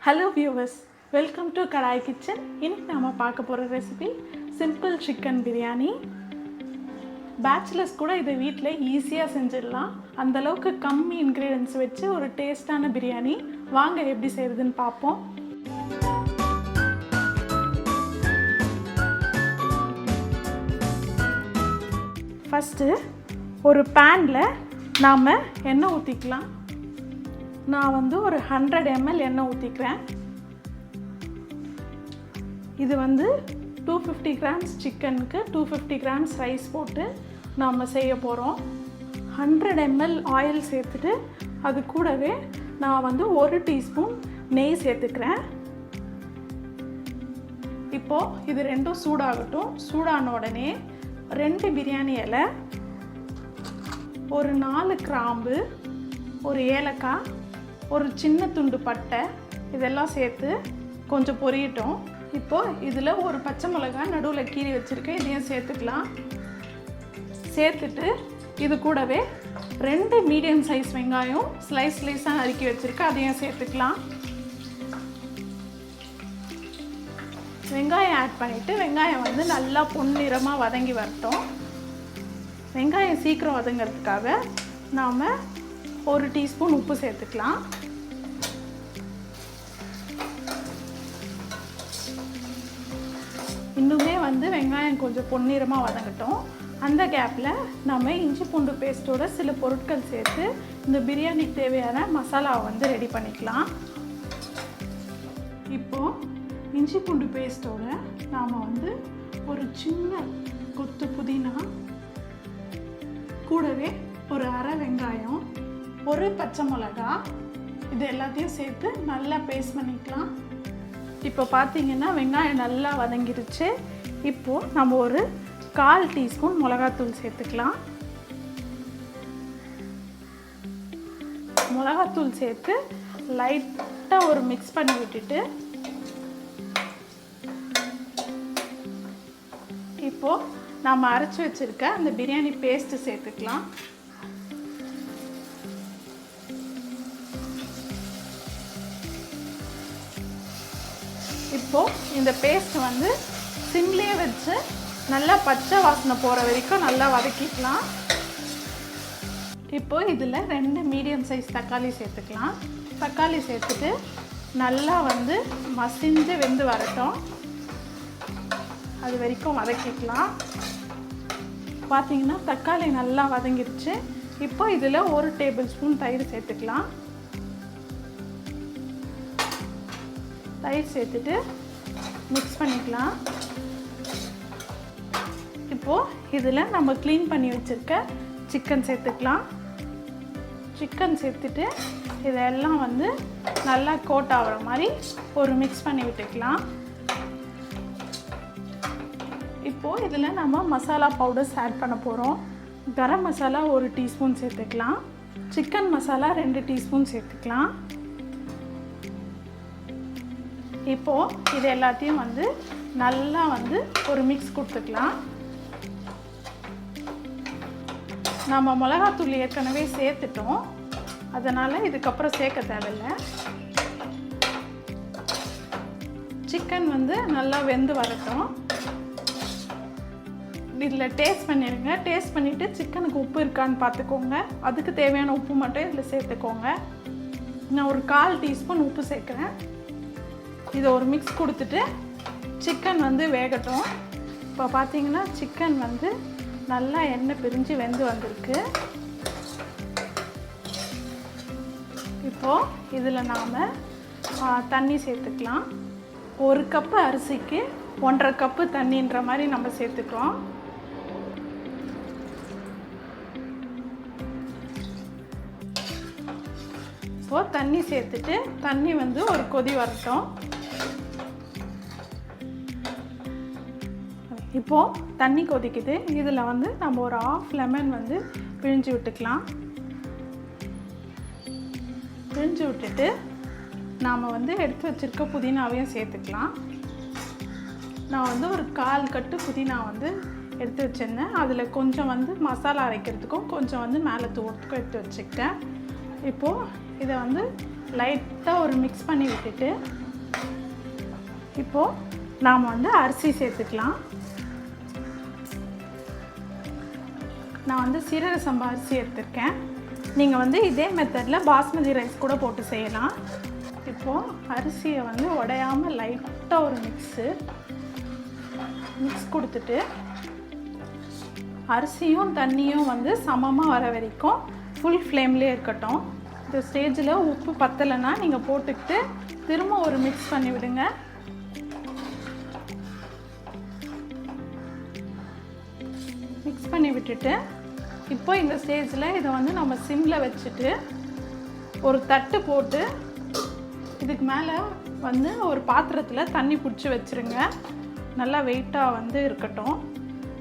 Hello viewers, welcome to Kadai Kitchen. இன்னைக்கு நாம பார்க்க போற recipe simple chicken biryani. Bachelors கூட இதை வீட்ல ஈஸியா செஞ்சிடலாம். அந்த அளவுக்கு கம்மி இன்கிரிடியன்ட்ஸ் வச்சு ஒரு டேஸ்டான பிரியாணி. வாங்க எப்படி செய்யறதுன்னு பார்ப்போம். ஃபர்ஸ்ட் ஒரு panல நாம எண்ணெய் ஊத்திக்கலாம். நான் வந்து ஒரு 100 ml எண்ணெய் ஊற்றிக்கிறேன். இது வந்து 250 grams சிக்கனுக்கு 250 grams ரைஸ் போட்டு நாம் செய்ய போகிறோம். 100 ml ஆயில் சேர்த்துட்டு அது கூடவே நான் வந்து 1 டீஸ்பூன் நெய் சேர்த்துக்கிறேன். இப்போது இது ரெண்டும் சூடாகட்டும். சூடான உடனே 2 பிரியாணி இலை, ஒரு 4 கிராம்பு, ஒரு ஏலக்காய், ஒரு சின்ன துண்டு பட்டை இதெல்லாம் சேர்த்து கொஞ்சம் பொரியட்டும். இப்போது இதில் ஒரு பச்சை மிளகாய் நடுவில் கீறி வச்சுருக்கேன், இதையும் சேர்த்துக்கலாம். சேர்த்துட்டு இது கூடவே 2 மீடியம் சைஸ் வெங்காயம் ஸ்லைஸாக நறுக்கி வச்சுருக்கேன், அதையும் சேர்த்துக்கலாம். வெங்காயம் ஆட் பண்ணிவிட்டு வெங்காயம் வந்து நல்லா பொன்னிறமாக வதங்கி வரட்டும். வெங்காயம் சீக்கிரம் வதங்கிறதுக்காக நாம் 1 டீஸ்பூன் உப்பு சேர்த்துக்கலாம். இன்னுமே வந்து வெங்காயம் கொஞ்சம் பொன்னிறமாக வதங்கட்டும். அந்த கேப்பில் நம்ம இஞ்சி பூண்டு பேஸ்ட்டோட சில பொருட்கள் சேர்த்து இந்த பிரியாணிக்கு தேவையான மசாலாவை வந்து ரெடி பண்ணிக்கலாம். இப்போது இஞ்சி பூண்டு பேஸ்ட்டோட நாம் வந்து ஒரு சின்ன கொத்து புதினா, கூடவே ஒரு அரை வெங்காயம், ஒரு பச்சை மிளகா, இது எல்லாத்தையும் சேர்த்து நல்லா பேஸ்ட் பண்ணிக்கலாம். இப்போ பார்த்தீங்கன்னா வெங்காயம் நல்லா வதங்கிருச்சு. இப்போது நம்ம ஒரு 1/4 டீஸ்பூன் மிளகாத்தூள் சேர்த்துக்கலாம். மிளகாத்தூள் சேர்த்து லைட்டாக ஒரு மிக்ஸ் பண்ணி விட்டுட்டு இப்போது நம்ம அரைச்சி வச்சுருக்க அந்த பிரியாணி பேஸ்ட்டு சேர்த்துக்கலாம். இப்போது இந்த பேஸ்ட் வந்து சிம்லேயே வச்சு நல்லா பச்சை வாசனை போகிற வரைக்கும் நல்லா வதக்கிக்கலாம். இப்போது இதில் 2 மீடியம் சைஸ் தக்காளி சேர்த்துக்கலாம். தக்காளி சேர்த்துட்டு நல்லா வந்து மசிஞ்சு வெந்து வரட்டும், அது வரைக்கும் வதக்கிக்கலாம். பார்த்தீங்கன்னா தக்காளி நல்லா வதங்கிடுச்சு. இப்போ இதில் 1 டேபிள் ஸ்பூன் தயிர் சேர்த்துக்கலாம். தயிர் சேர்த்துட்டு மிக்ஸ் பண்ணிக்கலாம். இப்போது இதில் நம்ம க்ளீன் பண்ணி வச்சுருக்க சிக்கன் சேர்த்துக்கலாம். சிக்கன் சேர்த்துட்டு இதெல்லாம் வந்து நல்லா கோட் ஆகிற மாதிரி ஒரு மிக்ஸ் பண்ணி விட்டுக்கலாம். இப்போது இதில் நம்ம மசாலா பவுடர்ஸ் ஆட் பண்ண போகிறோம். கரம் மசாலா 1 டீஸ்பூன் சேர்த்துக்கலாம். சிக்கன் மசாலா 2 டீஸ்பூன் சேர்த்துக்கலாம். இப்போது இது எல்லாத்தையும் வந்து நல்லா வந்து ஒரு மிக்ஸ் கொடுத்துக்கலாம். நம்ம மிளகாத்தூள் ஏற்கனவே சேர்த்துட்டோம், அதனால் இதுக்கப்புறம் சேர்க்க தேவையில்லை. சிக்கன் வந்து நல்லா வெந்து வரட்டும். இதில் டேஸ்ட் பண்ணிடுங்க. டேஸ்ட் பண்ணிவிட்டு சிக்கனுக்கு உப்பு இருக்கான்னு பார்த்துக்கோங்க. அதுக்கு தேவையான உப்பு மட்டும் இதில் சேர்த்துக்கோங்க. நான் ஒரு 1/4 டீஸ்பூன் உப்பு சேர்க்குறேன். இதை ஒரு மிக்ஸ் கொடுத்துட்டு சிக்கன் வந்து வேகட்டும். இப்போ பார்த்தீங்கன்னா சிக்கன் வந்து நல்லா எண்ணெய் பிரிஞ்சு வெந்து வந்திருக்கு. இப்போது இதில் நாம் தண்ணி சேர்த்துக்கலாம். 1 கப்பு அரிசிக்கு 1.5 கப்பு தண்ணின்ற மாதிரி நம்ம சேர்த்துக்கிறோம். இப்போது தண்ணி சேர்த்துட்டு தண்ணி வந்து ஒரு கொதி வரட்டும். இப்போது தண்ணி கொதிக்குது. இதில் வந்து நம்ம ஒரு 1/2 லெமன் வந்து பிழிஞ்சு விட்டுக்கலாம். பிழிஞ்சு விட்டுட்டு நாம் வந்து எடுத்து வச்சுருக்க புதினாவையும் சேர்த்துக்கலாம். நான் வந்து ஒரு 1/4 கட்டு புதினா வந்து எடுத்து வச்சுருந்தேன். அதில் கொஞ்சம் வந்து மசாலா அரைக்கிறதுக்கும் கொஞ்சம் வந்து மேலே தூரத்துக்கும் எடுத்து வச்சுக்கிட்டேன். இப்போது இதை வந்து லைட்டாக ஒரு மிக்ஸ் பண்ணி விட்டுட்டு இப்போது நாம் வந்து அரிசி சேர்த்துக்கலாம். நான் வந்து சீரக சம்பா அரிசி எடுத்திருக்கேன். நீங்கள் வந்து இதே மெத்தடில் பாஸ்மதி ரைஸ் கூட போட்டு செய்யலாம். இப்போது அரிசியை வந்து உடையாமல் லைட்டாக ஒரு மிக்ஸ் கொடுத்துட்டு அரிசியும் தண்ணியும் வந்து சமமாக வர வரைக்கும் ஃபுல் ஃப்ளேம்லேயே இருக்கட்டும். இந்த ஸ்டேஜில் உப்பு பத்தலைன்னா நீங்கள் போட்டுக்கிட்டு திரும்ப ஒரு மிக்ஸ் பண்ணி விடுங்க. மிக்ஸ் பண்ணி விட்டுட்டு இப்போ இந்த ஸ்டேஜில் இதை வந்து நம்ம சிம்மில் வச்சுட்டு ஒரு தட்டு போட்டு இதுக்கு மேலே வந்து ஒரு பாத்திரத்தில் தண்ணி பிடிச்சி வச்சுருங்க. நல்லா வெயிட்டாக வந்து இருக்கட்டும்.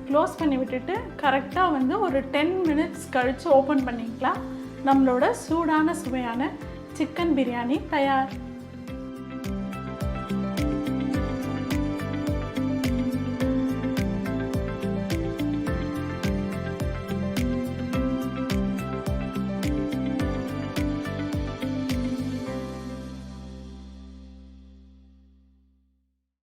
க்ளோஸ் பண்ணி விட்டுட்டு கரெக்டாக வந்து ஒரு 10 மினிட்ஸ் கழித்து ஓப்பன் பண்ணிக்கலாம். நம்மளோட சூடான சுவையான சிக்கன் பிரியாணி தயார்.